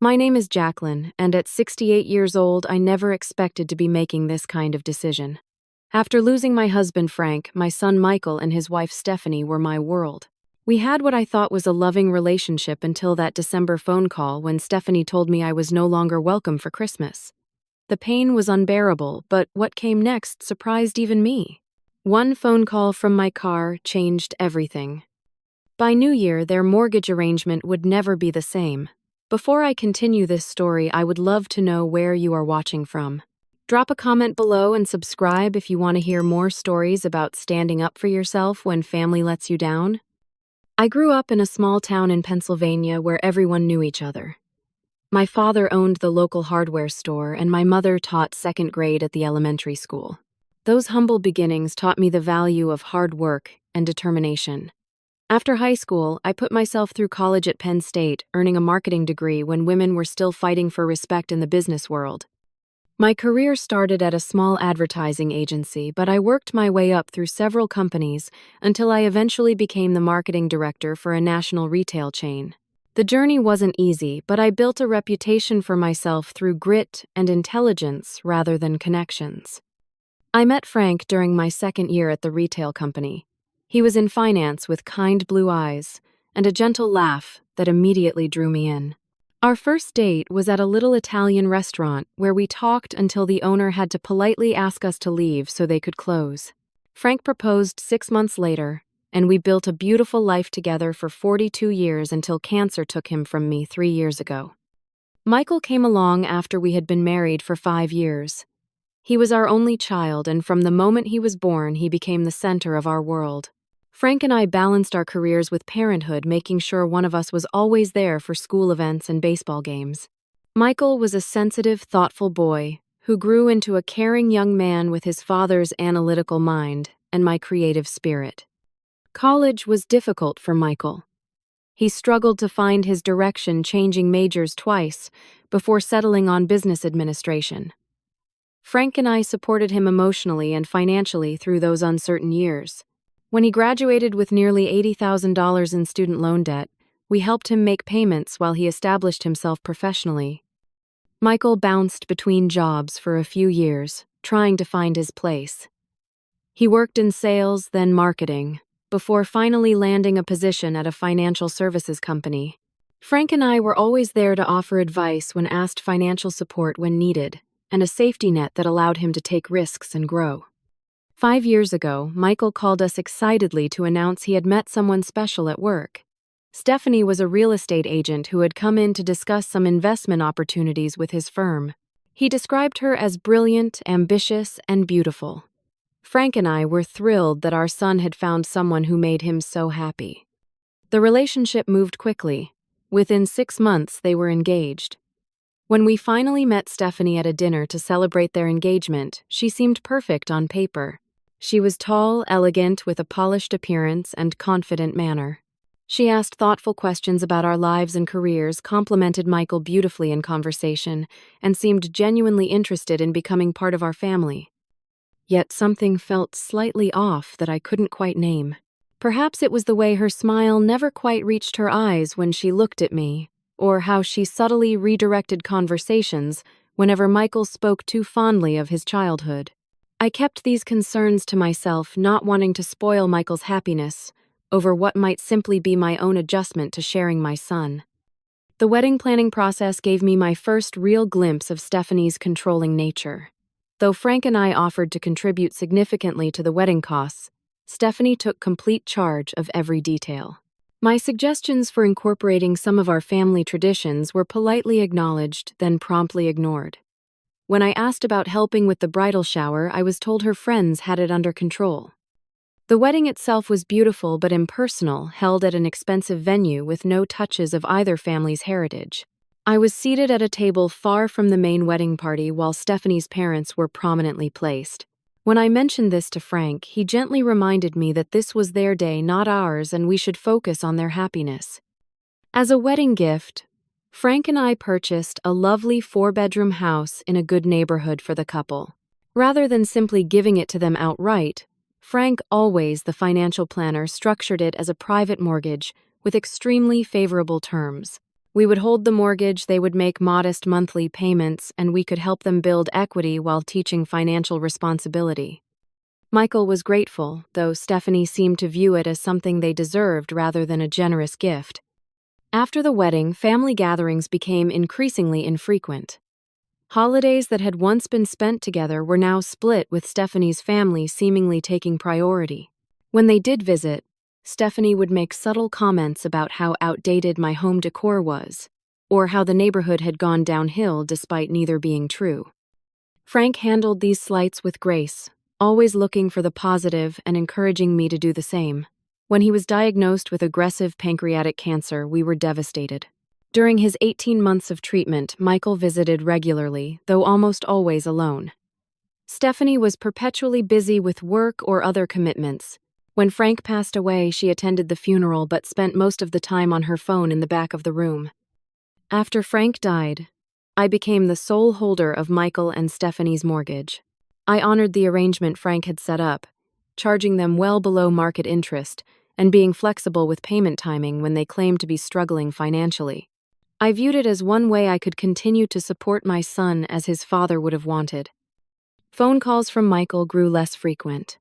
My name is Jacqueline, and at 68 years old, I never expected to be making this kind of decision. After losing my husband Frank, my son Michael and his wife Stephanie were my world. We had what I thought was a loving relationship until that December phone call when Stephanie told me I was no longer welcome for Christmas. The pain was unbearable, but what came next surprised even me. One phone call from my car changed everything. By New Year, their mortgage arrangement would never be the same. Before I continue this story, I would love to know where you are watching from. Drop a comment below and subscribe if you want to hear more stories about standing up for yourself when family lets you down. I grew up in a small town in Pennsylvania where everyone knew each other. My father owned the local hardware store, and my mother taught second grade at the elementary school. Those humble beginnings taught me the value of hard work and determination. After high school, I put myself through college at Penn State, earning a marketing degree when women were still fighting for respect in the business world. My career started at a small advertising agency, but I worked my way up through several companies until I eventually became the marketing director for a national retail chain. The journey wasn't easy, but I built a reputation for myself through grit and intelligence rather than connections. I met Frank during my second year at the retail company. He was in finance with kind blue eyes and a gentle laugh that immediately drew me in. Our first date was at a little Italian restaurant where we talked until the owner had to politely ask us to leave so they could close. Frank proposed 6 months later, and we built a beautiful life together for 42 years until cancer took him from me 3 years ago. Michael came along after we had been married for 5 years. He was our only child, and from the moment he was born, he became the center of our world. Frank and I balanced our careers with parenthood, making sure one of us was always there for school events and baseball games. Michael was a sensitive, thoughtful boy who grew into a caring young man with his father's analytical mind and my creative spirit. College was difficult for Michael. He struggled to find his direction, changing majors twice before settling on business administration. Frank and I supported him emotionally and financially through those uncertain years. When he graduated with nearly $80,000 in student loan debt, we helped him make payments while he established himself professionally. Michael bounced between jobs for a few years, trying to find his place. He worked in sales, then marketing, before finally landing a position at a financial services company. Frank and I were always there to offer advice when asked, financial support when needed, and a safety net that allowed him to take risks and grow. 5 years ago, Michael called us excitedly to announce he had met someone special at work. Stephanie was a real estate agent who had come in to discuss some investment opportunities with his firm. He described her as brilliant, ambitious, and beautiful. Frank and I were thrilled that our son had found someone who made him so happy. The relationship moved quickly. Within 6 months, they were engaged. When we finally met Stephanie at a dinner to celebrate their engagement, she seemed perfect on paper. She was tall, elegant, with a polished appearance and confident manner. She asked thoughtful questions about our lives and careers, complimented Michael beautifully in conversation, and seemed genuinely interested in becoming part of our family. Yet something felt slightly off that I couldn't quite name. Perhaps it was the way her smile never quite reached her eyes when she looked at me, or how she subtly redirected conversations whenever Michael spoke too fondly of his childhood. I kept these concerns to myself, not wanting to spoil Michael's happiness over what might simply be my own adjustment to sharing my son. The wedding planning process gave me my first real glimpse of Stephanie's controlling nature. Though Frank and I offered to contribute significantly to the wedding costs, Stephanie took complete charge of every detail. My suggestions for incorporating some of our family traditions were politely acknowledged, then promptly ignored. When I asked about helping with the bridal shower, I was told her friends had it under control. The wedding itself was beautiful but impersonal, held at an expensive venue with no touches of either family's heritage. I was seated at a table far from the main wedding party while Stephanie's parents were prominently placed. When I mentioned this to Frank, he gently reminded me that this was their day, not ours, and we should focus on their happiness. As a wedding gift, Frank and I purchased a lovely 4-bedroom house in a good neighborhood for the couple. Rather than simply giving it to them outright, Frank, always the financial planner, structured it as a private mortgage with extremely favorable terms. We would hold the mortgage, they would make modest monthly payments, and we could help them build equity while teaching financial responsibility. Michael was grateful, though Stephanie seemed to view it as something they deserved rather than a generous gift. After the wedding, family gatherings became increasingly infrequent. Holidays that had once been spent together were now split, with Stephanie's family seemingly taking priority. When they did visit, Stephanie would make subtle comments about how outdated my home decor was, or how the neighborhood had gone downhill despite neither being true. Frank handled these slights with grace, always looking for the positive and encouraging me to do the same. When he was diagnosed with aggressive pancreatic cancer, we were devastated. During his 18 months of treatment, Michael visited regularly, though almost always alone. Stephanie was perpetually busy with work or other commitments. When Frank passed away, she attended the funeral but spent most of the time on her phone in the back of the room. After Frank died, I became the sole holder of Michael and Stephanie's mortgage. I honored the arrangement Frank had set up, charging them well below market interest and being flexible with payment timing when they claimed to be struggling financially. I viewed it as one way I could continue to support my son as his father would have wanted. Phone calls from Michael grew less frequent.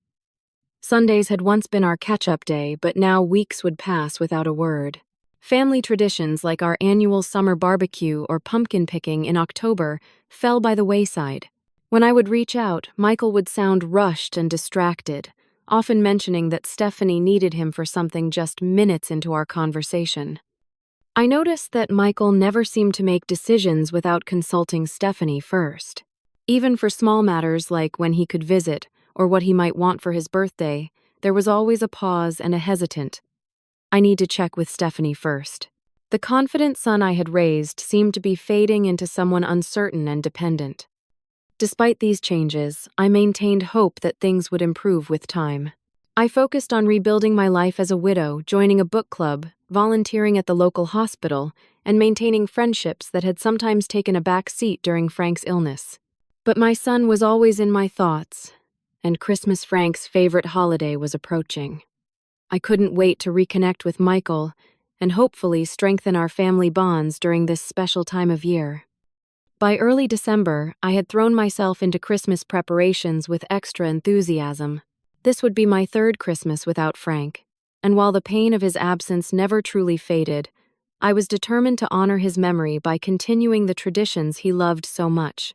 Sundays had once been our catch-up day, but now weeks would pass without a word. Family traditions like our annual summer barbecue or pumpkin picking in October fell by the wayside. When I would reach out, Michael would sound rushed and distracted, often mentioning that Stephanie needed him for something just minutes into our conversation. I noticed that Michael never seemed to make decisions without consulting Stephanie first. Even for small matters like when he could visit or what he might want for his birthday, there was always a pause and a hesitant. I need to check with Stephanie first. The confident son I had raised seemed to be fading into someone uncertain and dependent. Despite these changes, I maintained hope that things would improve with time. I focused on rebuilding my life as a widow, joining a book club, volunteering at the local hospital, and maintaining friendships that had sometimes taken a back seat during Frank's illness. But my son was always in my thoughts, and Christmas, Frank's favorite holiday, was approaching. I couldn't wait to reconnect with Michael and hopefully strengthen our family bonds during this special time of year. By early December, I had thrown myself into Christmas preparations with extra enthusiasm. This would be my third Christmas without Frank, and while the pain of his absence never truly faded, I was determined to honor his memory by continuing the traditions he loved so much.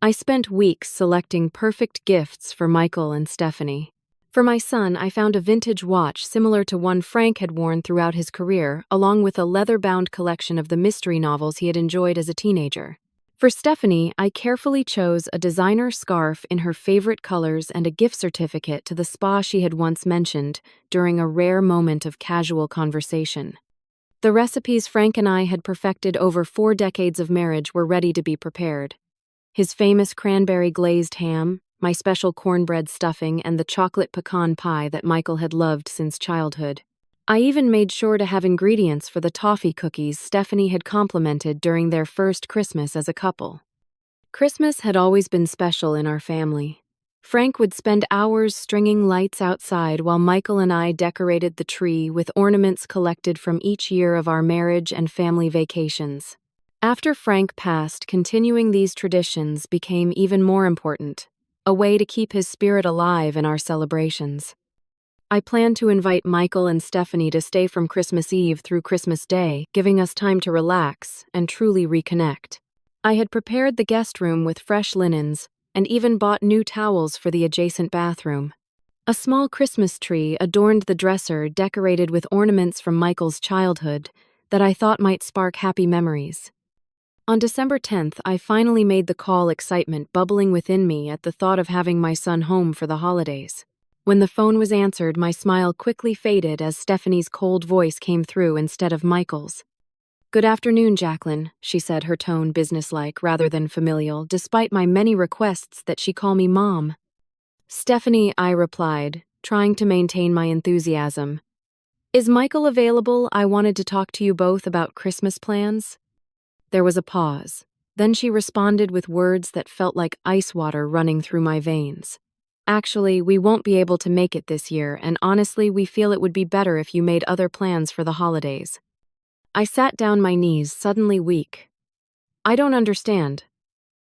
I spent weeks selecting perfect gifts for Michael and Stephanie. For my son, I found a vintage watch similar to one Frank had worn throughout his career, along with a leather-bound collection of the mystery novels he had enjoyed as a teenager. For Stephanie, I carefully chose a designer scarf in her favorite colors and a gift certificate to the spa she had once mentioned during a rare moment of casual conversation. The recipes Frank and I had perfected over 4 decades of marriage were ready to be prepared. His famous cranberry glazed ham, my special cornbread stuffing, and the chocolate pecan pie that Michael had loved since childhood. I even made sure to have ingredients for the toffee cookies Stephanie had complimented during their first Christmas as a couple. Christmas had always been special in our family. Frank would spend hours stringing lights outside while Michael and I decorated the tree with ornaments collected from each year of our marriage and family vacations. After Frank passed, continuing these traditions became even more important, a way to keep his spirit alive in our celebrations. I planned to invite Michael and Stephanie to stay from Christmas Eve through Christmas Day, giving us time to relax and truly reconnect. I had prepared the guest room with fresh linens and even bought new towels for the adjacent bathroom. A small Christmas tree adorned the dresser, decorated with ornaments from Michael's childhood that I thought might spark happy memories. On December 10th, I finally made the call, excitement bubbling within me at the thought of having my son home for the holidays. When the phone was answered, my smile quickly faded as Stephanie's cold voice came through instead of Michael's. "Good afternoon, Jacqueline," she said, her tone businesslike rather than familial, despite my many requests that she call me Mom. "Stephanie," I replied, trying to maintain my enthusiasm. "Is Michael available? I wanted to talk to you both about Christmas plans." There was a pause. Then she responded with words that felt like ice water running through my veins. "Actually, we won't be able to make it this year, and honestly, we feel it would be better if you made other plans for the holidays." I sat down, my knees suddenly weak. I don't understand.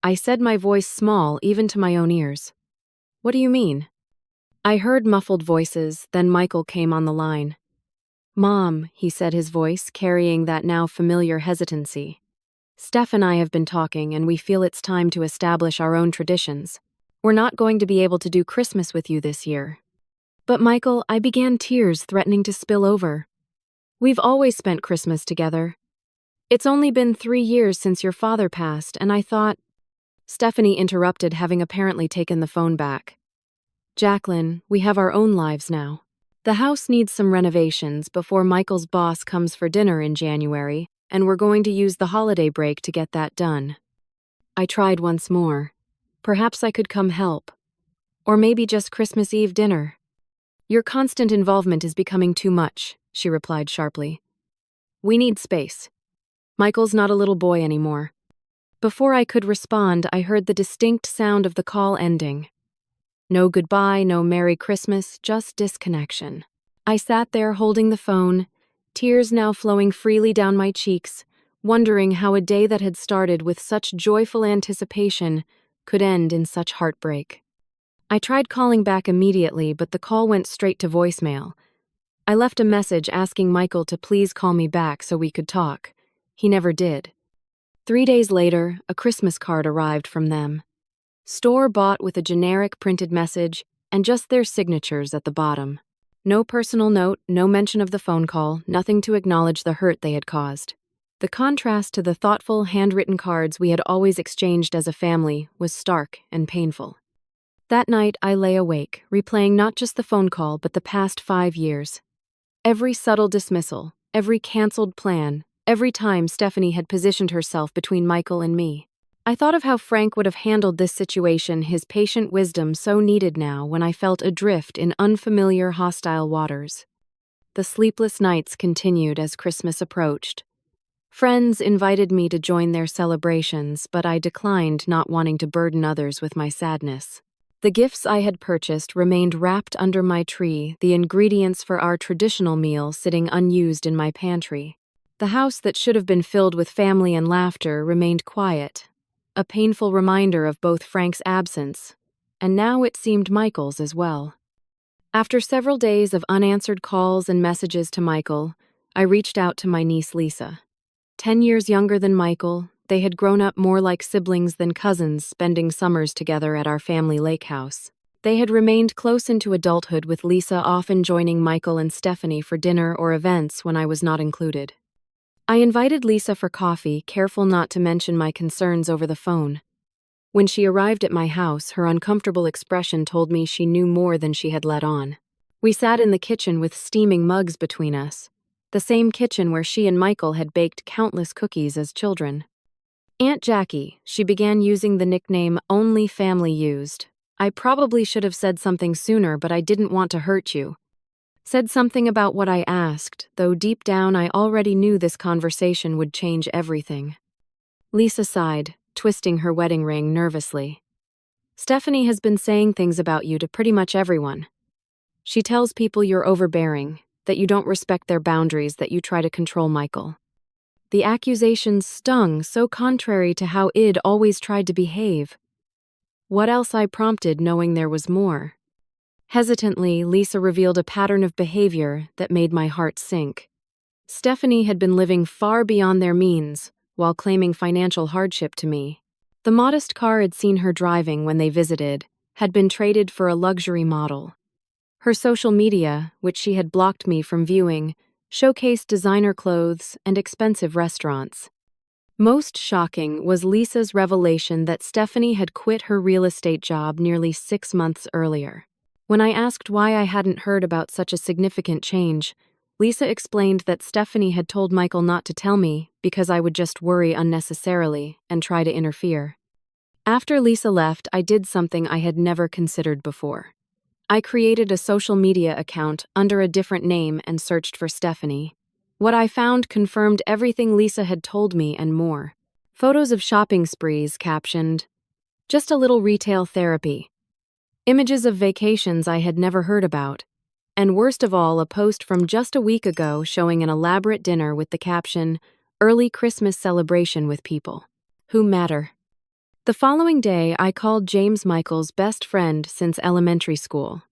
I said, my voice small even to my own ears. What do you mean? I heard muffled voices, then Michael came on the line. Mom, he said, his voice carrying that now familiar hesitancy. Steph and I have been talking, and we feel it's time to establish our own traditions. We're not going to be able to do Christmas with you this year. But Michael, I began, tears threatening to spill over. We've always spent Christmas together. It's only been 3 years since your father passed, and I thought... Stephanie interrupted, having apparently taken the phone back. Jacqueline, we have our own lives now. The house needs some renovations before Michael's boss comes for dinner in January, and we're going to use the holiday break to get that done. I tried once more. Perhaps I could come help. Or maybe just Christmas Eve dinner. Your constant involvement is becoming too much, she replied sharply. We need space. Michael's not a little boy anymore. Before I could respond, I heard the distinct sound of the call ending. No goodbye, no Merry Christmas, just disconnection. I sat there holding the phone, tears now flowing freely down my cheeks, wondering how a day that had started with such joyful anticipation could end in such heartbreak. I tried calling back immediately, but the call went straight to voicemail. I left a message asking Michael to please call me back so we could talk. He never did. 3 days later, a Christmas card arrived from them. Store-bought with a generic printed message and just their signatures at the bottom. No personal note, no mention of the phone call, nothing to acknowledge the hurt they had caused. The contrast to the thoughtful, handwritten cards we had always exchanged as a family was stark and painful. That night, I lay awake, replaying not just the phone call but the past 5 years. Every subtle dismissal, every canceled plan, every time Stephanie had positioned herself between Michael and me. I thought of how Frank would have handled this situation, his patient wisdom so needed now when I felt adrift in unfamiliar, hostile waters. The sleepless nights continued as Christmas approached. Friends invited me to join their celebrations, but I declined, not wanting to burden others with my sadness. The gifts I had purchased remained wrapped under my tree, the ingredients for our traditional meal sitting unused in my pantry. The house that should have been filled with family and laughter remained quiet, a painful reminder of both Frank's absence, and now it seemed Michael's as well. After several days of unanswered calls and messages to Michael, I reached out to my niece Lisa. 10 years younger than Michael, they had grown up more like siblings than cousins, spending summers together at our family lake house. They had remained close into adulthood, with Lisa often joining Michael and Stephanie for dinner or events when I was not included. I invited Lisa for coffee, careful not to mention my concerns over the phone. When she arrived at my house, her uncomfortable expression told me she knew more than she had let on. We sat in the kitchen with steaming mugs between us, the same kitchen where she and Michael had baked countless cookies as children. Aunt Jackie, she began using the nickname only family used. I probably should have said something sooner, but I didn't want to hurt you. Said something about what I asked, though deep down I already knew this conversation would change everything. Lisa sighed, twisting her wedding ring nervously. Stephanie has been saying things about you to pretty much everyone. She tells people you're overbearing, that you don't respect their boundaries, that you try to control Michael. The accusations stung, so contrary to how Id always tried to behave. What else? I prompted, knowing there was more. Hesitantly, Lisa revealed a pattern of behavior that made my heart sink. Stephanie had been living far beyond their means, while claiming financial hardship to me. The modest car I'd seen her driving when they visited had been traded for a luxury model. Her social media, which she had blocked me from viewing, showcased designer clothes and expensive restaurants. Most shocking was Lisa's revelation that Stephanie had quit her real estate job nearly 6 months earlier. When I asked why I hadn't heard about such a significant change, Lisa explained that Stephanie had told Michael not to tell me because I would just worry unnecessarily and try to interfere. After Lisa left, I did something I had never considered before. I created a social media account under a different name and searched for Stephanie. What I found confirmed everything Lisa had told me and more. Photos of shopping sprees captioned, "Just a little retail therapy." Images of vacations I had never heard about. And worst of all, a post from just a week ago showing an elaborate dinner with the caption, "Early Christmas celebration with people who matter." The following day, I called James Michael's best friend since elementary school.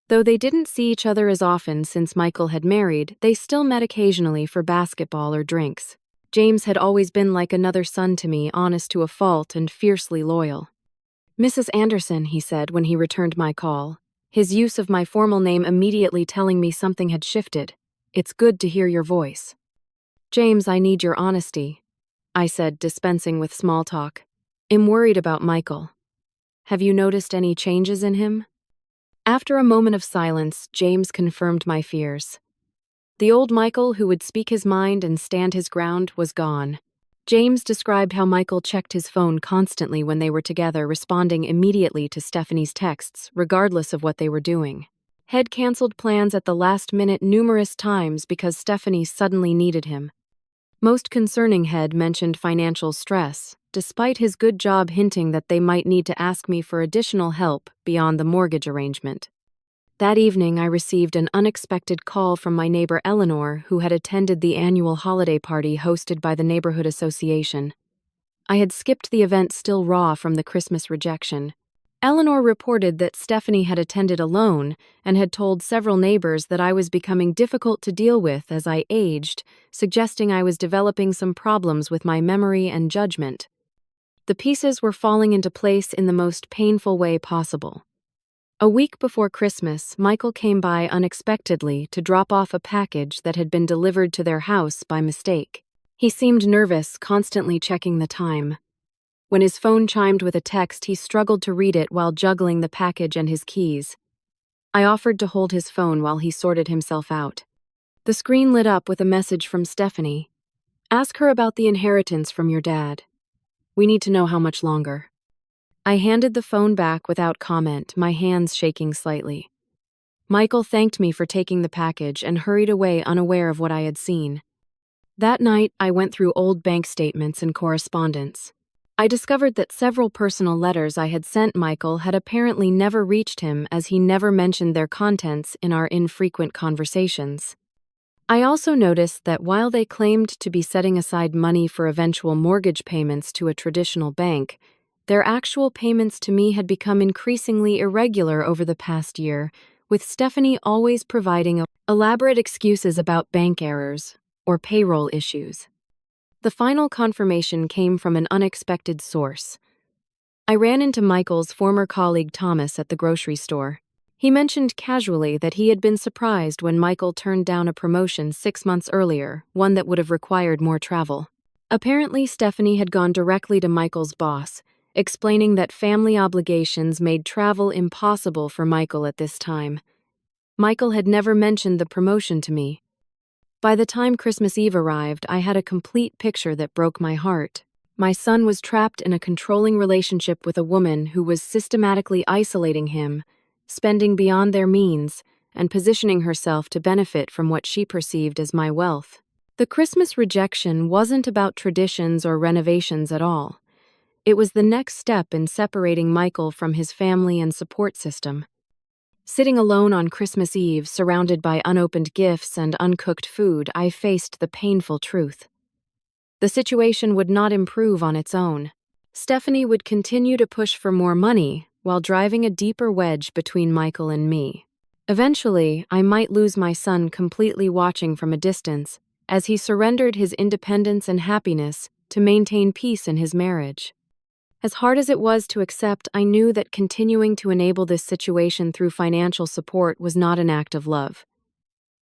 Though they didn't see each other as often since Michael had married, they still met occasionally for basketball or drinks. James had always been like another son to me, honest to a fault and fiercely loyal. "Mrs. Anderson," he said when he returned my call, his use of my formal name immediately telling me something had shifted. "It's good to hear your voice." "James, I need your honesty," I said, dispensing with small talk. "I'm worried about Michael. Have you noticed any changes in him?" After a moment of silence, James confirmed my fears. The old Michael who would speak his mind and stand his ground was gone. James described how Michael checked his phone constantly when they were together, responding immediately to Stephanie's texts, regardless of what they were doing. Had canceled plans at the last minute numerous times because Stephanie suddenly needed him. Most concerning, Head mentioned financial stress, despite his good job hinting that they might need to ask me for additional help beyond the mortgage arrangement. That evening, I received an unexpected call from my neighbor Eleanor, who had attended the annual holiday party hosted by the neighborhood association. I had skipped the event still raw from the Christmas rejection. Eleanor reported that Stephanie had attended alone and had told several neighbors that I was becoming difficult to deal with as I aged, suggesting I was developing some problems with my memory and judgment. The pieces were falling into place in the most painful way possible. A week before Christmas, Michael came by unexpectedly to drop off a package that had been delivered to their house by mistake. He seemed nervous, constantly checking the time. When his phone chimed with a text, he struggled to read it while juggling the package and his keys. I offered to hold his phone while he sorted himself out. The screen lit up with a message from Stephanie. "Ask her about the inheritance from your dad. We need to know how much longer." I handed the phone back without comment, my hands shaking slightly. Michael thanked me for taking the package and hurried away, unaware of what I had seen. That night, I went through old bank statements and correspondence. I discovered that several personal letters I had sent Michael had apparently never reached him, as he never mentioned their contents in our infrequent conversations. I also noticed that while they claimed to be setting aside money for eventual mortgage payments to a traditional bank, their actual payments to me had become increasingly irregular over the past year, with Stephanie always providing elaborate excuses about bank errors or payroll issues. The final confirmation came from an unexpected source. I ran into Michael's former colleague Thomas at the grocery store. He mentioned casually that he had been surprised when Michael turned down a promotion 6 months earlier, one that would have required more travel. Apparently, Stephanie had gone directly to Michael's boss, explaining that family obligations made travel impossible for Michael at this time. Michael had never mentioned the promotion to me. By the time Christmas Eve arrived, I had a complete picture that broke my heart. My son was trapped in a controlling relationship with a woman who was systematically isolating him, spending beyond their means, and positioning herself to benefit from what she perceived as my wealth. The Christmas rejection wasn't about traditions or renovations at all. It was the next step in separating Michael from his family and support system. Sitting alone on Christmas Eve, surrounded by unopened gifts and uncooked food, I faced the painful truth. The situation would not improve on its own. Stephanie would continue to push for more money while driving a deeper wedge between Michael and me. Eventually, I might lose my son completely watching from a distance as he surrendered his independence and happiness to maintain peace in his marriage. As hard as it was to accept, I knew that continuing to enable this situation through financial support was not an act of love.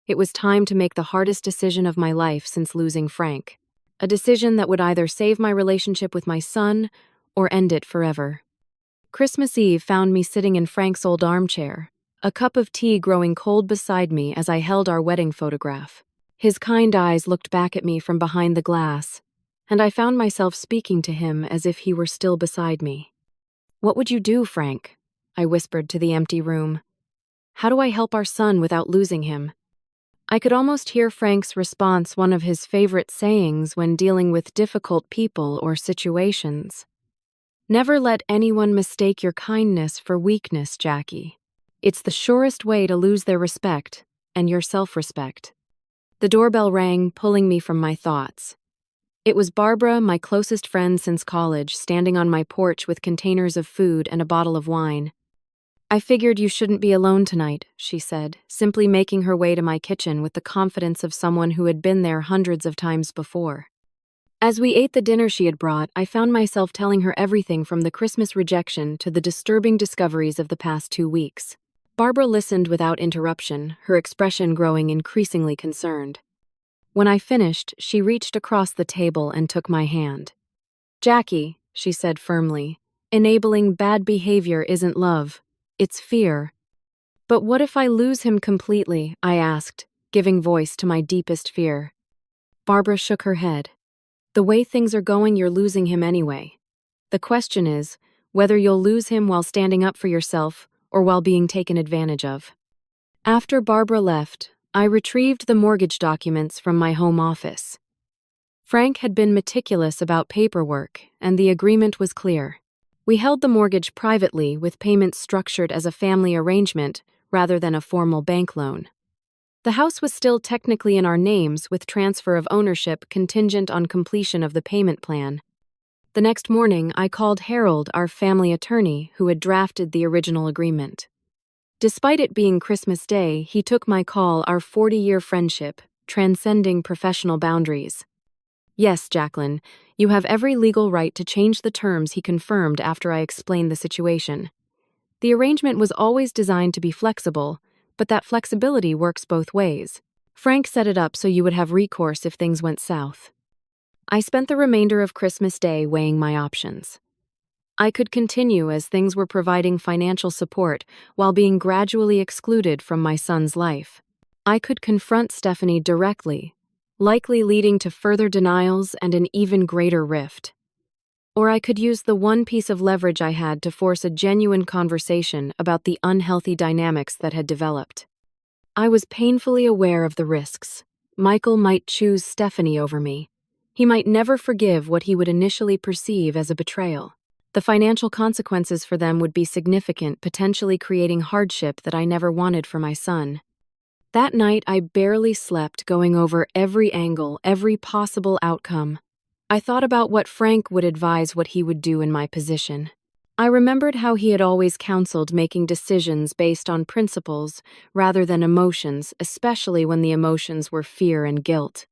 It was time to make the hardest decision of my life since losing Frank, a decision that would either save my relationship with my son or end it forever. Christmas Eve found me sitting in Frank's old armchair, a cup of tea growing cold beside me as I held our wedding photograph. His kind eyes looked back at me from behind the glass, and I found myself speaking to him as if he were still beside me. "What would you do, Frank?" I whispered to the empty room. "How do I help our son without losing him?" I could almost hear Frank's response, one of his favorite sayings when dealing with difficult people or situations. "Never let anyone mistake your kindness for weakness, Jackie. It's the surest way to lose their respect." and your self-respect. The doorbell rang, pulling me from my thoughts. It was Barbara, my closest friend since college, standing on my porch with containers of food and a bottle of wine. "I figured you shouldn't be alone tonight," she said, simply making her way to my kitchen with the confidence of someone who had been there hundreds of times before. As we ate the dinner she had brought, I found myself telling her everything from the Christmas rejection to the disturbing discoveries of the past 2 weeks. Barbara listened without interruption, her expression growing increasingly concerned. When I finished, she reached across the table and took my hand. "Jackie," she said firmly, "enabling bad behavior isn't love, it's fear." "But what if I lose him completely?" I asked, giving voice to my deepest fear. Barbara shook her head. "The way things are going, you're losing him anyway. The question is whether you'll lose him while standing up for yourself or while being taken advantage of." After Barbara left, I retrieved the mortgage documents from my home office. Frank had been meticulous about paperwork, and the agreement was clear. We held the mortgage privately, with payments structured as a family arrangement rather than a formal bank loan. The house was still technically in our names, with transfer of ownership contingent on completion of the payment plan. The next morning, I called Harold, our family attorney, who had drafted the original agreement. Despite it being Christmas Day, he took my call, our 40-year friendship, transcending professional boundaries. "Yes, Jacqueline, you have every legal right to change the terms," he confirmed after I explained the situation. The arrangement was always designed to be flexible, but that flexibility works both ways. Frank set it up so you would have recourse if things went south. I spent the remainder of Christmas Day weighing my options. I could continue as things were providing financial support while being gradually excluded from my son's life. I could confront Stephanie directly, likely leading to further denials and an even greater rift. Or I could use the one piece of leverage I had to force a genuine conversation about the unhealthy dynamics that had developed. I was painfully aware of the risks. Michael might choose Stephanie over me. He might never forgive what he would initially perceive as a betrayal. The financial consequences for them would be significant, potentially creating hardship that I never wanted for my son. That night, I barely slept, going over every angle, every possible outcome. I thought about what Frank would advise, what he would do in my position. I remembered how he had always counseled making decisions based on principles rather than emotions, especially when the emotions were fear and guilt.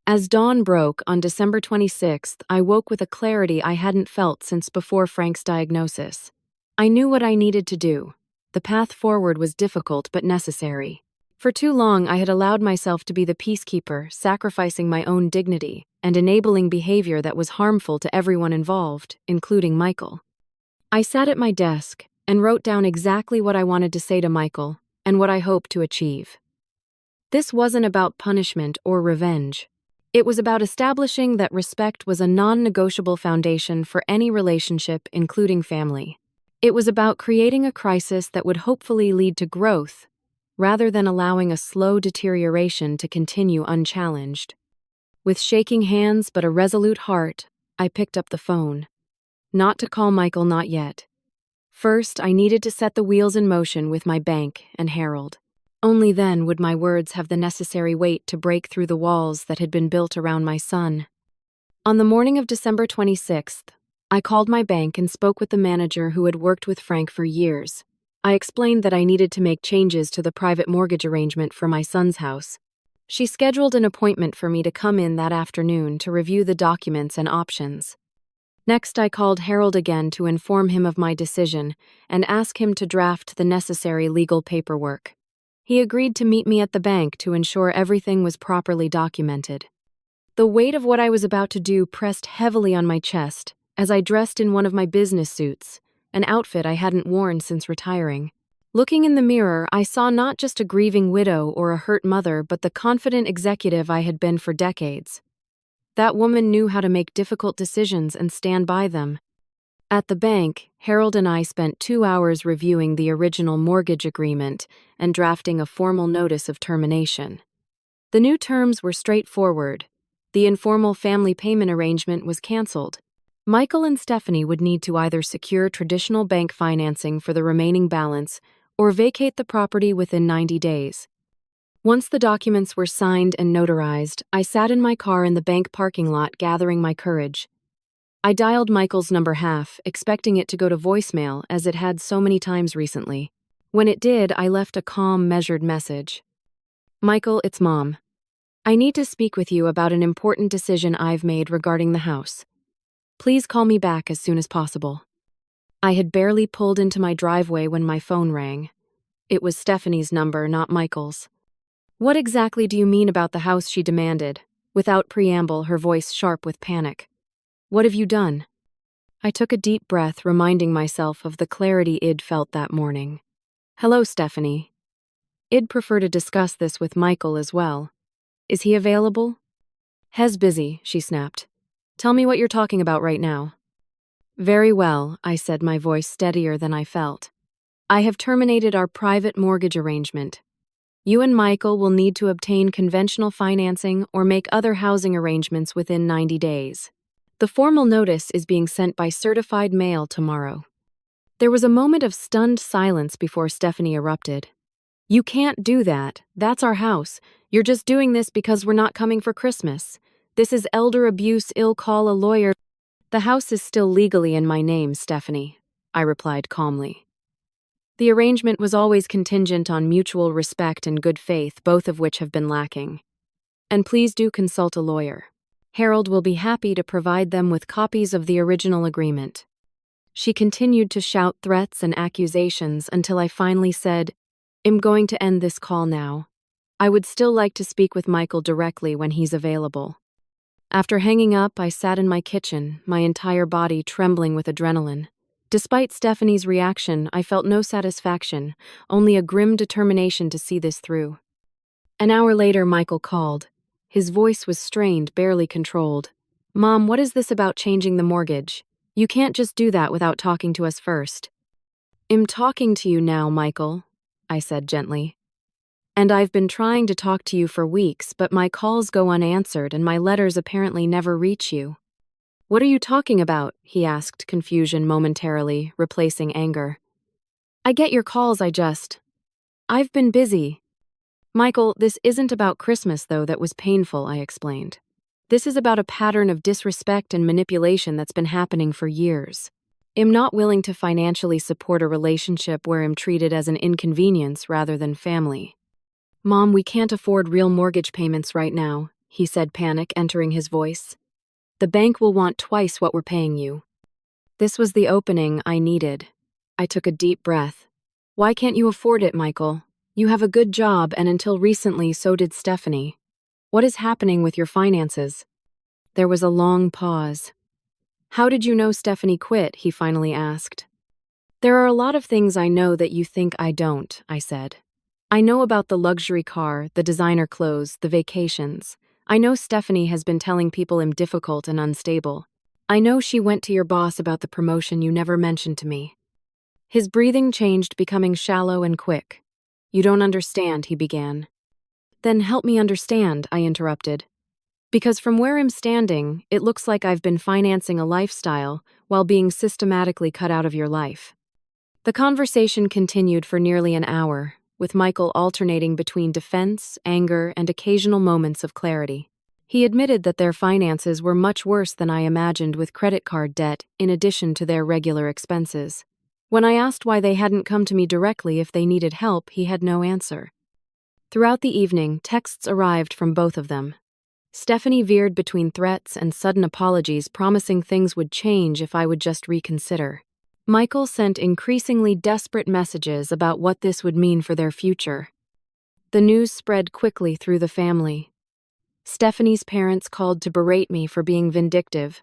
As dawn broke on December 26th, I woke with a clarity I hadn't felt since before Frank's diagnosis. I knew what I needed to do. The path forward was difficult but necessary. For too long, I had allowed myself to be the peacekeeper, sacrificing my own dignity and enabling behavior that was harmful to everyone involved, including Michael. I sat at my desk and wrote down exactly what I wanted to say to Michael and what I hoped to achieve. This wasn't about punishment or revenge. It was about establishing that respect was a non-negotiable foundation for any relationship, including family. It was about creating a crisis that would hopefully lead to growth, rather than allowing a slow deterioration to continue unchallenged. With shaking hands but a resolute heart, I picked up the phone. Not to call Michael, not yet. First, I needed to set the wheels in motion with my bank and Harold. Only then would my words have the necessary weight to break through the walls that had been built around my son. On the morning of December 26th, I called my bank and spoke with the manager who had worked with Frank for years. I explained that I needed to make changes to the private mortgage arrangement for my son's house. She scheduled an appointment for me to come in that afternoon to review the documents and options. Next, I called Harold again to inform him of my decision and ask him to draft the necessary legal paperwork. He agreed to meet me at the bank to ensure everything was properly documented. The weight of what I was about to do pressed heavily on my chest as I dressed in one of my business suits, an outfit I hadn't worn since retiring. Looking in the mirror, I saw not just a grieving widow or a hurt mother, but the confident executive I had been for decades. That woman knew how to make difficult decisions and stand by them. At the bank, Harold and I spent 2 hours reviewing the original mortgage agreement and drafting a formal notice of termination. The new terms were straightforward. The informal family payment arrangement was canceled. Michael and Stephanie would need to either secure traditional bank financing for the remaining balance or vacate the property within 90 days. Once the documents were signed and notarized, I sat in my car in the bank parking lot gathering my courage. I dialed Michael's number half, expecting it to go to voicemail as it had so many times recently. When it did, I left a calm, measured message. Michael, it's Mom. I need to speak with you about an important decision I've made regarding the house. Please call me back as soon as possible. I had barely pulled into my driveway when my phone rang. It was Stephanie's number, not Michael's. What exactly do you mean about the house? She demanded, without preamble, her voice sharp with panic. What have you done? I took a deep breath, reminding myself of the clarity I'd felt that morning. Hello, Stephanie. I'd prefer to discuss this with Michael as well. Is he available? Hez busy, she snapped. Tell me what you're talking about right now. Very well, I said, my voice steadier than I felt. I have terminated our private mortgage arrangement. You and Michael will need to obtain conventional financing or make other housing arrangements within 90 days. The formal notice is being sent by certified mail tomorrow. There was a moment of stunned silence before Stephanie erupted. You can't do that. That's our house. You're just doing this because we're not coming for Christmas. This is elder abuse. I'll call a lawyer. The house is still legally in my name, Stephanie, I replied calmly. The arrangement was always contingent on mutual respect and good faith, both of which have been lacking. And please do consult a lawyer. Harold will be happy to provide them with copies of the original agreement. She continued to shout threats and accusations until I finally said, I'm going to end this call now. I would still like to speak with Michael directly when he's available. After hanging up, I sat in my kitchen, my entire body trembling with adrenaline. Despite Stephanie's reaction, I felt no satisfaction, only a grim determination to see this through. An hour later, Michael called. His voice was strained, barely controlled. Mom, what is this about changing the mortgage? You can't just do that without talking to us first. I'm talking to you now, Michael, I said gently. And I've been trying to talk to you for weeks, but my calls go unanswered and my letters apparently never reach you. What are you talking about? He asked, confusion momentarily, replacing anger. I get your calls, I've been busy. Michael, this isn't about Christmas, though. That was painful, I explained. This is about a pattern of disrespect and manipulation that's been happening for years. I'm not willing to financially support a relationship where I'm treated as an inconvenience rather than family. Mom, we can't afford real mortgage payments right now, he said, panic entering his voice. The bank will want twice what we're paying you. This was the opening I needed. I took a deep breath. Why can't you afford it, Michael? You have a good job, and until recently, so did Stephanie. What is happening with your finances? There was a long pause. How did you know Stephanie quit? He finally asked. There are a lot of things I know that you think I don't, I said. I know about the luxury car, the designer clothes, the vacations. I know Stephanie has been telling people I'm difficult and unstable. I know she went to your boss about the promotion you never mentioned to me. His breathing changed, becoming shallow and quick. You don't understand, he began. Then help me understand, I interrupted. Because from where I'm standing, it looks like I've been financing a lifestyle while being systematically cut out of your life. The conversation continued for nearly an hour, with Michael alternating between defense, anger, and occasional moments of clarity. He admitted that their finances were much worse than I imagined, with credit card debt in addition to their regular expenses. When I asked why they hadn't come to me directly if they needed help, he had no answer. Throughout the evening, texts arrived from both of them. Stephanie veered between threats and sudden apologies, promising things would change if I would just reconsider. Michael sent increasingly desperate messages about what this would mean for their future. The news spread quickly through the family. Stephanie's parents called to berate me for being vindictive.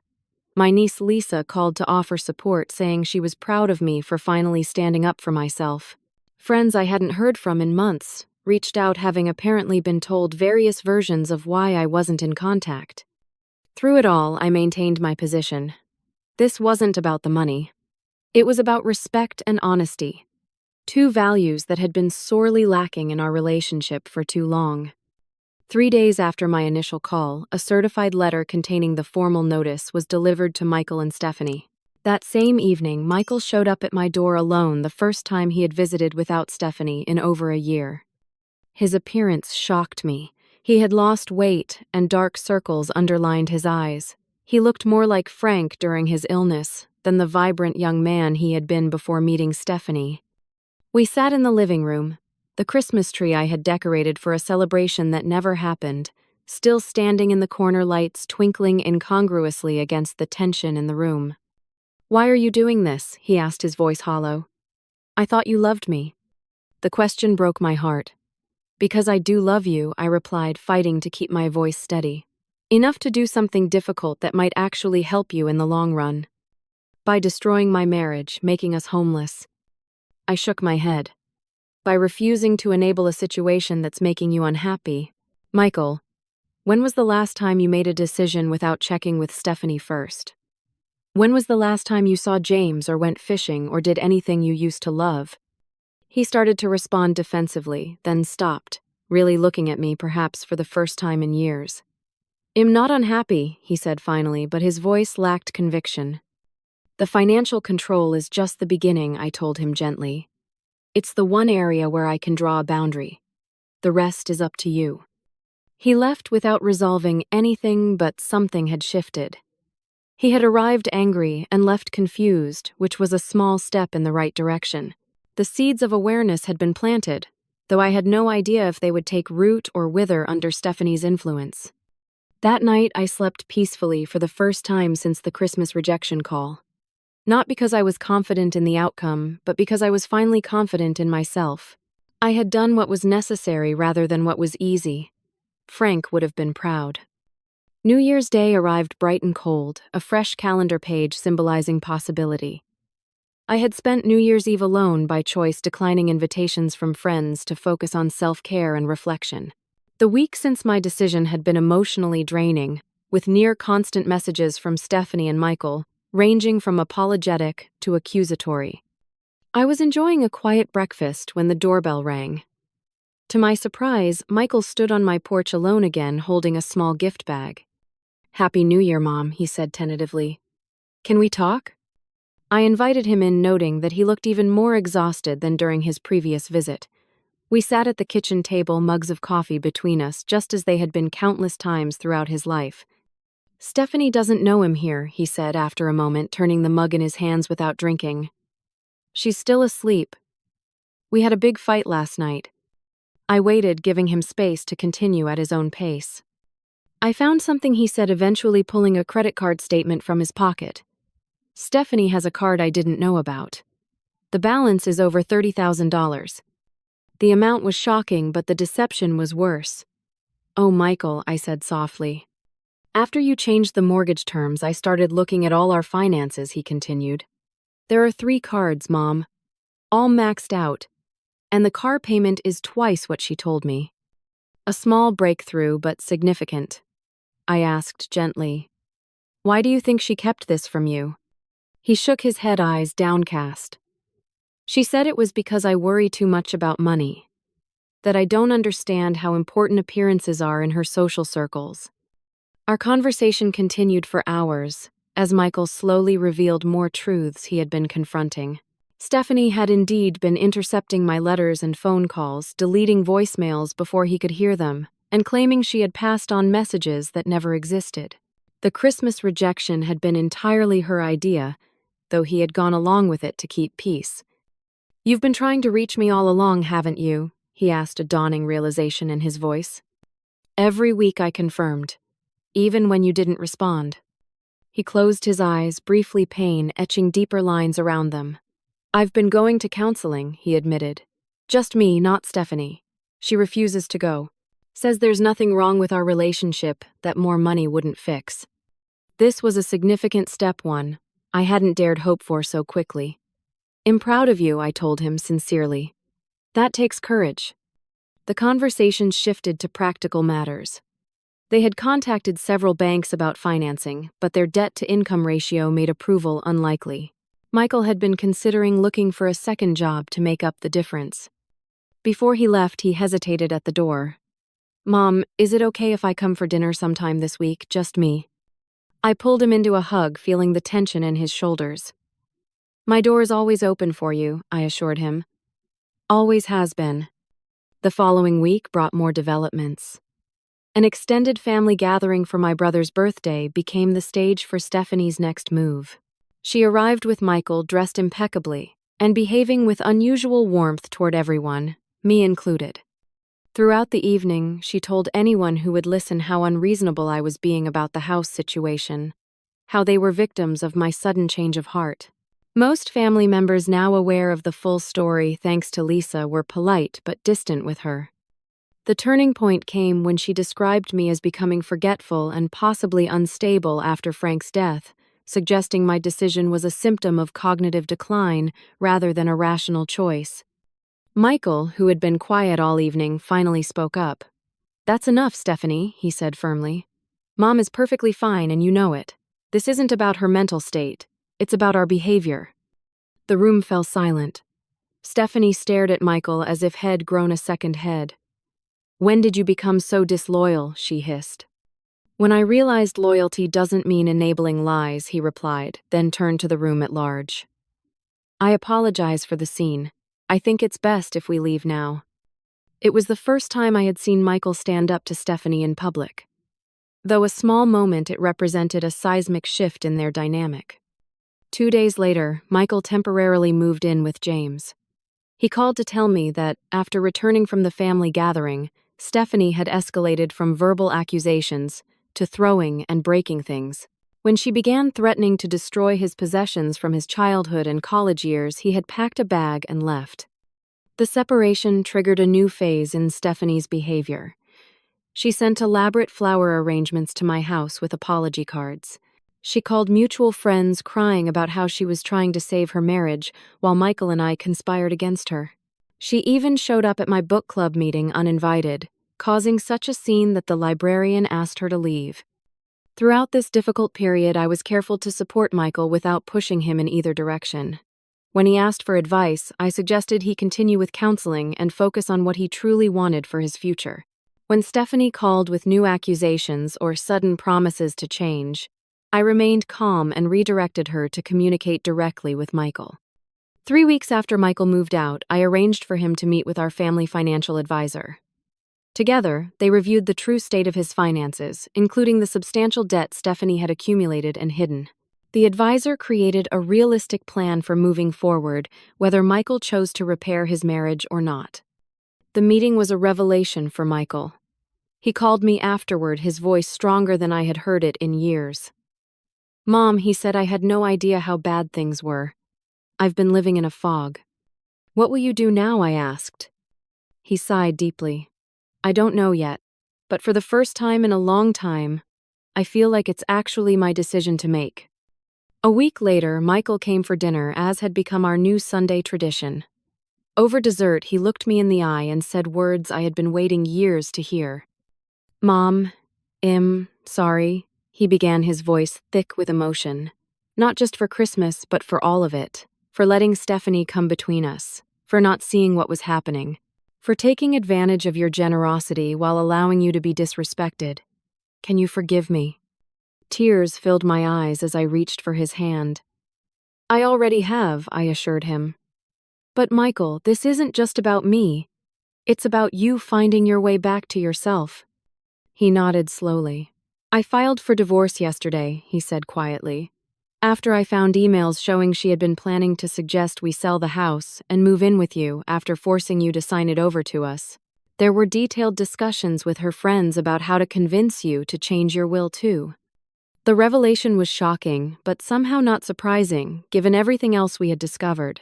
My niece Lisa called to offer support, saying she was proud of me for finally standing up for myself. Friends I hadn't heard from in months reached out, having apparently been told various versions of why I wasn't in contact. Through it all, I maintained my position. This wasn't about the money. It was about respect and honesty, two values that had been sorely lacking in our relationship for too long. 3 days after my initial call, a certified letter containing the formal notice was delivered to Michael and Stephanie. That same evening, Michael showed up at my door alone, the first time he had visited without Stephanie in over a year. His appearance shocked me. He had lost weight, and dark circles underlined his eyes. He looked more like Frank during his illness than the vibrant young man he had been before meeting Stephanie. We sat in the living room, the Christmas tree I had decorated for a celebration that never happened, still standing in the corner, lights twinkling incongruously against the tension in the room. "Why are you doing this?" he asked, his voice hollow. "I thought you loved me." The question broke my heart. "Because I do love you," I replied, fighting to keep my voice steady. "Enough to do something difficult that might actually help you in the long run. By destroying my marriage, making us homeless." I shook my head. "By refusing to enable a situation that's making you unhappy." "Michael, when was the last time you made a decision without checking with Stephanie first? When was the last time you saw James or went fishing or did anything you used to love?" He started to respond defensively, then stopped, really looking at me perhaps for the first time in years. "I'm not unhappy," he said finally, but his voice lacked conviction. "The financial control is just the beginning," I told him gently. "It's the one area where I can draw a boundary. The rest is up to you." He left without resolving anything, but something had shifted. He had arrived angry and left confused, which was a small step in the right direction. The seeds of awareness had been planted, though I had no idea if they would take root or wither under Stephanie's influence. That night, I slept peacefully for the first time since the Christmas rejection call. Not because I was confident in the outcome, but because I was finally confident in myself. I had done what was necessary rather than what was easy. Frank would have been proud. New Year's Day arrived bright and cold, a fresh calendar page symbolizing possibility. I had spent New Year's Eve alone by choice, declining invitations from friends to focus on self-care and reflection. The week since my decision had been emotionally draining, with near-constant messages from Stephanie and Michael, ranging from apologetic to accusatory. I was enjoying a quiet breakfast when the doorbell rang. To my surprise, Michael stood on my porch alone again, holding a small gift bag. "Happy New Year, Mom," he said tentatively. "Can we talk?" I invited him in, noting that he looked even more exhausted than during his previous visit. We sat at the kitchen table, mugs of coffee between us, just as they had been countless times throughout his life. "Stephanie doesn't know him here," he said after a moment, turning the mug in his hands without drinking. "She's still asleep. We had a big fight last night." I waited, giving him space to continue at his own pace. "I found something," he said, eventually pulling a credit card statement from his pocket. "Stephanie has a card I didn't know about. The balance is over $30,000. The amount was shocking, but the deception was worse." "Oh, Michael," I said softly. "After you changed the mortgage terms, I started looking at all our finances," he continued. "There are 3 cards, Mom, all maxed out, and the car payment is twice what she told me." A small breakthrough, but significant. I asked gently, "Why do you think she kept this from you?" He shook his head, eyes downcast. "She said it was because I worry too much about money, that I don't understand how important appearances are in her social circles." Our conversation continued for hours, as Michael slowly revealed more truths he had been confronting. Stephanie had indeed been intercepting my letters and phone calls, deleting voicemails before he could hear them, and claiming she had passed on messages that never existed. The Christmas rejection had been entirely her idea, though he had gone along with it to keep peace. "You've been trying to reach me all along, haven't you?" he asked, a dawning realization in his voice. "Every week," I confirmed, "even when you didn't respond." He closed his eyes, briefly, pain etching deeper lines around them. "I've been going to counseling," he admitted. "Just me, not Stephanie. She refuses to go. Says there's nothing wrong with our relationship that more money wouldn't fix." This was a significant step, one I hadn't dared hope for so quickly. "I'm proud of you," I told him sincerely. "That takes courage." The conversation shifted to practical matters. They had contacted several banks about financing, but their debt-to-income ratio made approval unlikely. Michael had been considering looking for a second job to make up the difference. Before he left, he hesitated at the door. "Mom, is it okay if I come for dinner sometime this week, just me?" I pulled him into a hug, feeling the tension in his shoulders. "My door is always open for you," I assured him. "Always has been." The following week brought more developments. An extended family gathering for my brother's birthday became the stage for Stephanie's next move. She arrived with Michael dressed impeccably and behaving with unusual warmth toward everyone, me included. Throughout the evening, she told anyone who would listen how unreasonable I was being about the house situation, how they were victims of my sudden change of heart. Most family members, now aware of the full story thanks to Lisa, were polite but distant with her. The turning point came when she described me as becoming forgetful and possibly unstable after Frank's death, suggesting my decision was a symptom of cognitive decline rather than a rational choice. Michael, who had been quiet all evening, finally spoke up. "That's enough, Stephanie," he said firmly. "Mom is perfectly fine and you know it. This isn't about her mental state. It's about our behavior." The room fell silent. Stephanie stared at Michael as if he'd grown a second head. "When did you become so disloyal?" she hissed. "When I realized loyalty doesn't mean enabling lies," he replied, then turned to the room at large. "I apologize for the scene. I think it's best if we leave now." It was the first time I had seen Michael stand up to Stephanie in public. Though a small moment, it represented a seismic shift in their dynamic. 2 days later, Michael temporarily moved in with James. He called to tell me that, after returning from the family gathering, Stephanie had escalated from verbal accusations to throwing and breaking things. When she began threatening to destroy his possessions from his childhood and college years, he had packed a bag and left. The separation triggered a new phase in Stephanie's behavior. She sent elaborate flower arrangements to my house with apology cards. She called mutual friends crying about how she was trying to save her marriage, while Michael and I conspired against her. She even showed up at my book club meeting uninvited, causing such a scene that the librarian asked her to leave. Throughout this difficult period, I was careful to support Michael without pushing him in either direction. When he asked for advice, I suggested he continue with counseling and focus on what he truly wanted for his future. When Stephanie called with new accusations or sudden promises to change, I remained calm and redirected her to communicate directly with Michael. 3 weeks after Michael moved out, I arranged for him to meet with our family financial advisor. Together, they reviewed the true state of his finances, including the substantial debt Stephanie had accumulated and hidden. The advisor created a realistic plan for moving forward, whether Michael chose to repair his marriage or not. The meeting was a revelation for Michael. He called me afterward, his voice stronger than I had heard it in years. "Mom," he said, "I had no idea how bad things were. I've been living in a fog." "What will you do now?" I asked. He sighed deeply. "I don't know yet, but for the first time in a long time, I feel like it's actually my decision to make." A week later, Michael came for dinner, as had become our new Sunday tradition. Over dessert, he looked me in the eye and said words I had been waiting years to hear. "Mom, sorry," he began, his voice thick with emotion. "Not just for Christmas, but for all of it. For letting Stephanie come between us. For not seeing what was happening. For taking advantage of your generosity while allowing you to be disrespected. Can you forgive me?" Tears filled my eyes as I reached for his hand. "I already have," I assured him. "But Michael, this isn't just about me. It's about you finding your way back to yourself." He nodded slowly. "I filed for divorce yesterday," he said quietly. "After I found emails showing she had been planning to suggest we sell the house and move in with you after forcing you to sign it over to us. There were detailed discussions with her friends about how to convince you to change your will too." The revelation was shocking, but somehow not surprising, given everything else we had discovered.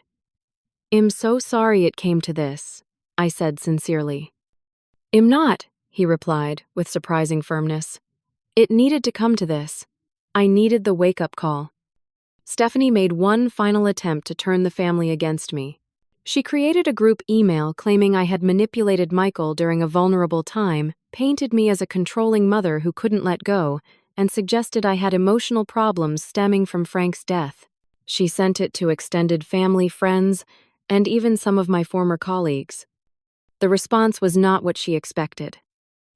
"I'm so sorry it came to this," I said sincerely. "I'm not," he replied, with surprising firmness. "It needed to come to this. I needed the wake-up call." Stephanie made one final attempt to turn the family against me. She created a group email claiming I had manipulated Michael during a vulnerable time, painted me as a controlling mother who couldn't let go, and suggested I had emotional problems stemming from Frank's death. She sent it to extended family, friends, and even some of my former colleagues. The response was not what she expected.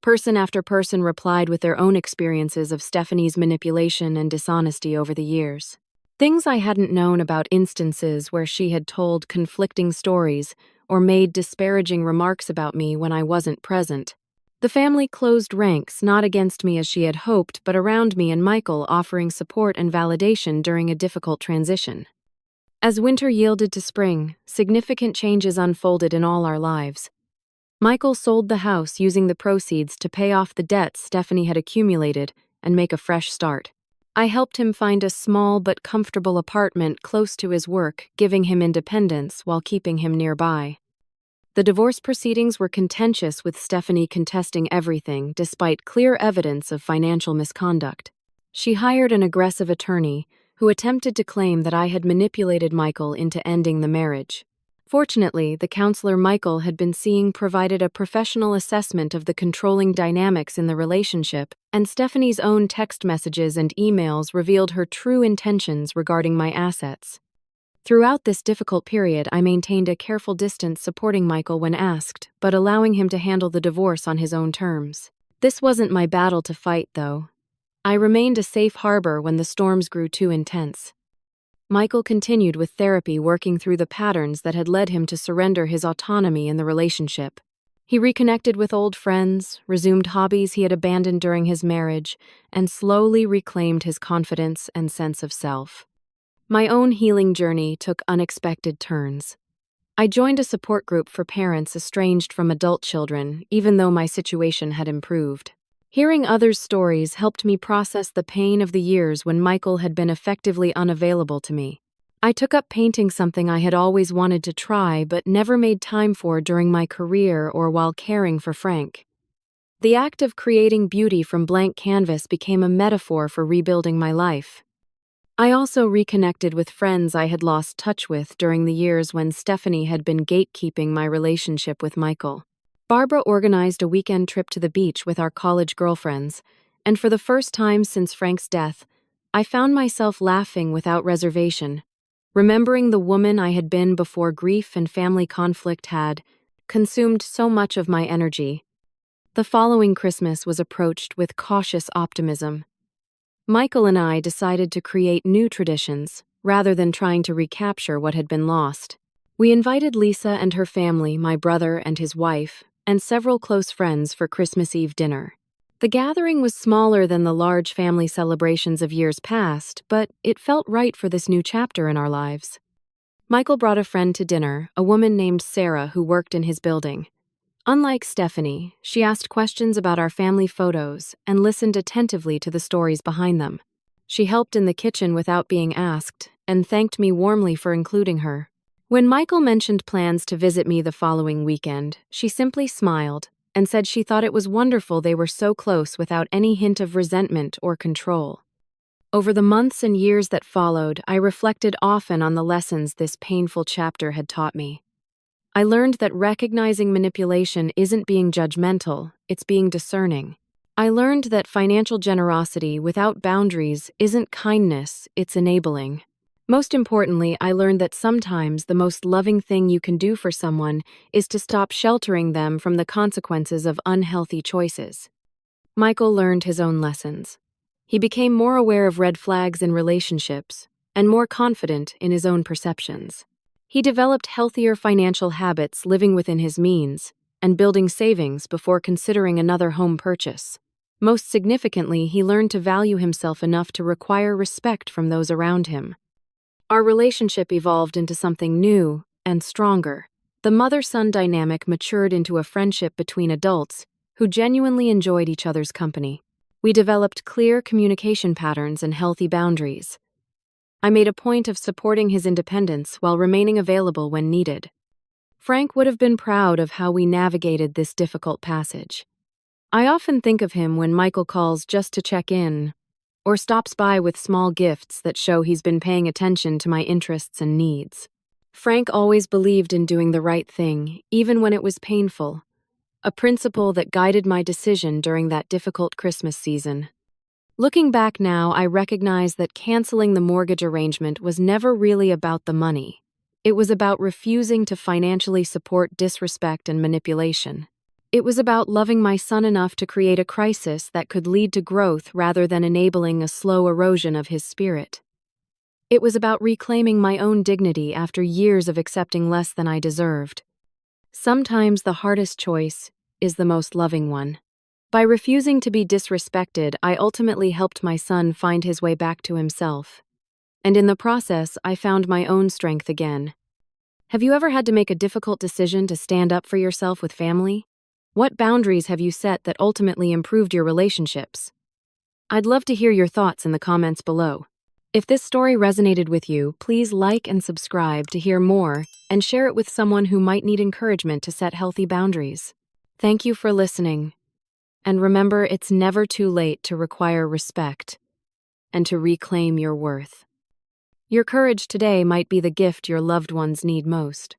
Person after person replied with their own experiences of Stephanie's manipulation and dishonesty over the years. Things I hadn't known about, instances where she had told conflicting stories, or made disparaging remarks about me when I wasn't present. The family closed ranks, not against me as she had hoped, but around me and Michael, offering support and validation during a difficult transition. As winter yielded to spring, significant changes unfolded in all our lives. Michael sold the house, using the proceeds to pay off the debts Stephanie had accumulated and make a fresh start. I helped him find a small but comfortable apartment close to his work, giving him independence while keeping him nearby. The divorce proceedings were contentious, with Stephanie contesting everything despite clear evidence of financial misconduct. She hired an aggressive attorney who attempted to claim that I had manipulated Michael into ending the marriage. Fortunately, the counselor Michael had been seeing provided a professional assessment of the controlling dynamics in the relationship, and Stephanie's own text messages and emails revealed her true intentions regarding my assets. Throughout this difficult period, I maintained a careful distance, supporting Michael when asked, but allowing him to handle the divorce on his own terms. This wasn't my battle to fight, though. I remained a safe harbor when the storms grew too intense. Michael continued with therapy, working through the patterns that had led him to surrender his autonomy in the relationship. He reconnected with old friends, resumed hobbies he had abandoned during his marriage, and slowly reclaimed his confidence and sense of self. My own healing journey took unexpected turns. I joined a support group for parents estranged from adult children, even though my situation had improved. Hearing others' stories helped me process the pain of the years when Michael had been effectively unavailable to me. I took up painting, something I had always wanted to try but never made time for during my career or while caring for Frank. The act of creating beauty from blank canvas became a metaphor for rebuilding my life. I also reconnected with friends I had lost touch with during the years when Stephanie had been gatekeeping my relationship with Michael. Barbara organized a weekend trip to the beach with our college girlfriends, and for the first time since Frank's death, I found myself laughing without reservation, remembering the woman I had been before grief and family conflict had consumed so much of my energy. The following Christmas was approached with cautious optimism. Michael and I decided to create new traditions, rather than trying to recapture what had been lost. We invited Lisa and her family, my brother and his wife, and several close friends for Christmas Eve dinner. The gathering was smaller than the large family celebrations of years past, but it felt right for this new chapter in our lives. Michael brought a friend to dinner, a woman named Sarah who worked in his building. Unlike Stephanie, she asked questions about our family photos and listened attentively to the stories behind them. She helped in the kitchen without being asked, and thanked me warmly for including her. When Michael mentioned plans to visit me the following weekend, she simply smiled and said she thought it was wonderful they were so close without any hint of resentment or control. Over the months and years that followed, I reflected often on the lessons this painful chapter had taught me. I learned that recognizing manipulation isn't being judgmental, it's being discerning. I learned that financial generosity without boundaries isn't kindness, it's enabling. Most importantly, I learned that sometimes the most loving thing you can do for someone is to stop sheltering them from the consequences of unhealthy choices. Michael learned his own lessons. He became more aware of red flags in relationships and more confident in his own perceptions. He developed healthier financial habits, living within his means and building savings before considering another home purchase. Most significantly, he learned to value himself enough to require respect from those around him. Our relationship evolved into something new and stronger. The mother-son dynamic matured into a friendship between adults who genuinely enjoyed each other's company. We developed clear communication patterns and healthy boundaries. I made a point of supporting his independence while remaining available when needed. Frank would have been proud of how we navigated this difficult passage. I often think of him when Michael calls just to check in, or stops by with small gifts that show he's been paying attention to my interests and needs. Frank always believed in doing the right thing, even when it was painful, a principle that guided my decision during that difficult Christmas season. Looking back now, I recognize that canceling the mortgage arrangement was never really about the money. It was about refusing to financially support disrespect and manipulation. It was about loving my son enough to create a crisis that could lead to growth rather than enabling a slow erosion of his spirit. It was about reclaiming my own dignity after years of accepting less than I deserved. Sometimes the hardest choice is the most loving one. By refusing to be disrespected, I ultimately helped my son find his way back to himself. And in the process, I found my own strength again. Have you ever had to make a difficult decision to stand up for yourself with family? What boundaries have you set that ultimately improved your relationships? I'd love to hear your thoughts in the comments below. If this story resonated with you, please like and subscribe to hear more and share it with someone who might need encouragement to set healthy boundaries. Thank you for listening. And remember, it's never too late to require respect and to reclaim your worth. Your courage today might be the gift your loved ones need most.